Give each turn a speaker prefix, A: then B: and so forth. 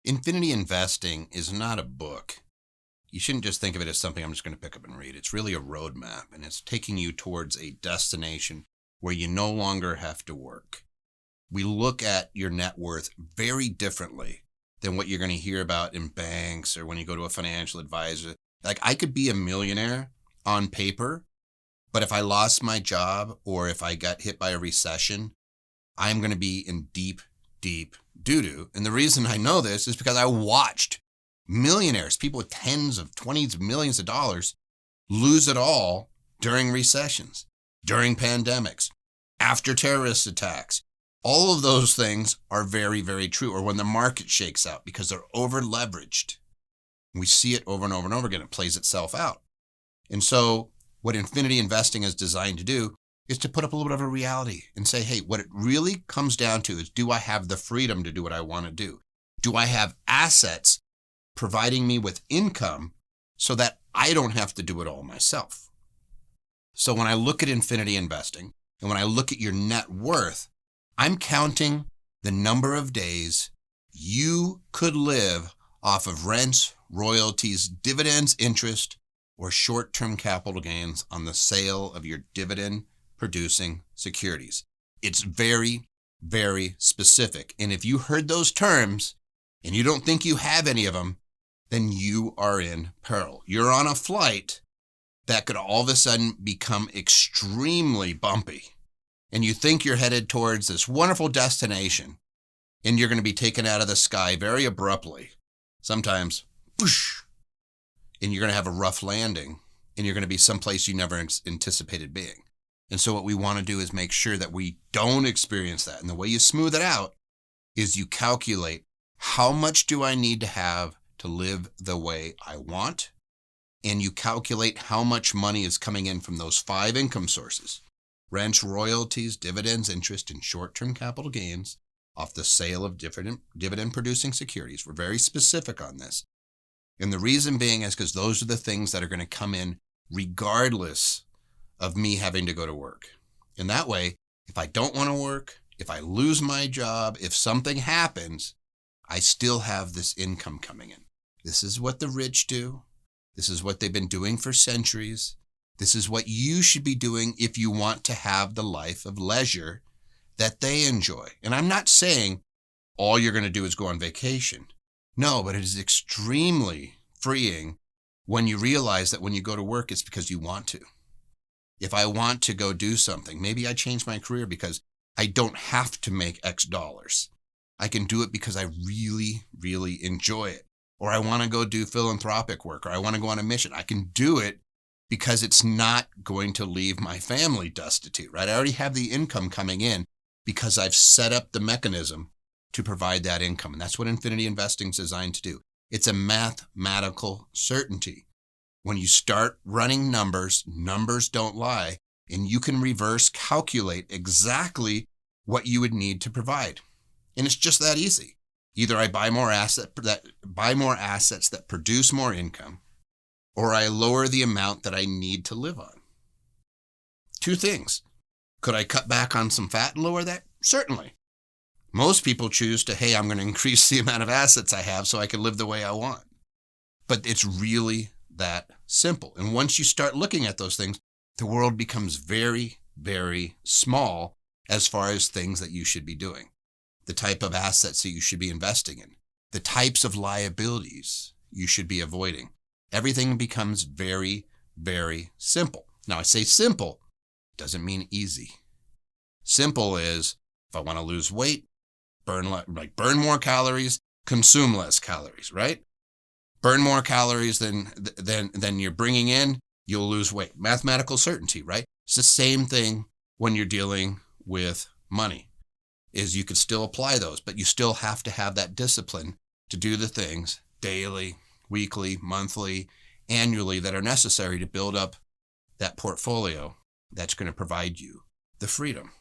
A: Infinity investing is not a book. You shouldn't just think of it as something I'm just going to pick up and read. It's really a roadmap, and it's taking you towards a destination where you no longer have to work. We look at your net worth very differently than what you're going to hear about in banks or when you go to a financial advisor. Like, I could be a millionaire on paper, but if I lost my job or if I got hit by a recession, I'm going to be in deep, deep doo-doo. And the reason I know this is because I watched millionaires, people with tens of 20s of millions of dollars, lose it all during recessions, during pandemics, after terrorist attacks. All of those things are very, very true. Or when the market shakes out because they're over leveraged. We see it over and over and over again. It plays itself out. And so what infinity investing is designed to do is to put up a little bit of a reality and say, hey, what it really comes down to is, do I have the freedom to do what I want to do? Do I have assets providing me with income so that I don't have to do it all myself? So when I look at infinity investing and when I look at your net worth, I'm counting the number of days you could live off of rents, royalties, dividends, interest, or short-term capital gains on the sale of your dividend-producing securities. It's very, very specific. And if you heard those terms and you don't think you have any of them, then you are in peril. You're on a flight that could all of a sudden become extremely bumpy. And you think you're headed towards this wonderful destination, and you're going to be taken out of the sky very abruptly. Sometimes, whoosh, and you're going to have a rough landing, and you're going to be someplace you never anticipated being. And so what we want to do is make sure that we don't experience that. And the way you smooth it out is you calculate, how much do I need to have to live the way I want? And you calculate how much money is coming in from those 5 income sources: rents, royalties, dividends, interest, and short-term capital gains off the sale of dividend-producing securities. We're very specific on this. And the reason being is because those are the things that are going to come in regardless of me having to go to work. And that way, if I don't want to work, if I lose my job, if something happens, I still have this income coming in. This is what the rich do. This is what they've been doing for centuries. This is what you should be doing if you want to have the life of leisure that they enjoy. And I'm not saying all you're going to do is go on vacation. No, but it is extremely freeing when you realize that when you go to work, it's because you want to. If I want to go do something, maybe I change my career because I don't have to make X dollars. I can do it because I really, really enjoy it. Or I want to go do philanthropic work, or I want to go on a mission. I can do it because it's not going to leave my family destitute, right? I already have the income coming in because I've set up the mechanism to provide that income. And that's what infinity investing is designed to do. It's a mathematical certainty. When you start running numbers, numbers don't lie, and you can reverse calculate exactly what you would need to provide. And it's just that easy. Either I buy more assets that produce more income, or I lower the amount that I need to live on. 2 things. Could I cut back on some fat and lower that? Certainly. Most people choose to, hey, I'm going to increase the amount of assets I have so I can live the way I want. But it's really that simple. And once you start looking at those things, the world becomes very, very small as far as things that you should be doing, the type of assets that you should be investing in, the types of liabilities you should be avoiding. Everything becomes very, very simple. Now, I say simple, doesn't mean easy. Simple is, if I want to lose weight, burn more calories, consume less calories, right? Burn more calories than you're bringing in, you'll lose weight. Mathematical certainty, right? It's the same thing when you're dealing with money, is you could still apply those, but you still have to have that discipline to do the things daily, weekly, monthly, annually that are necessary to build up that portfolio that's going to provide you the freedom.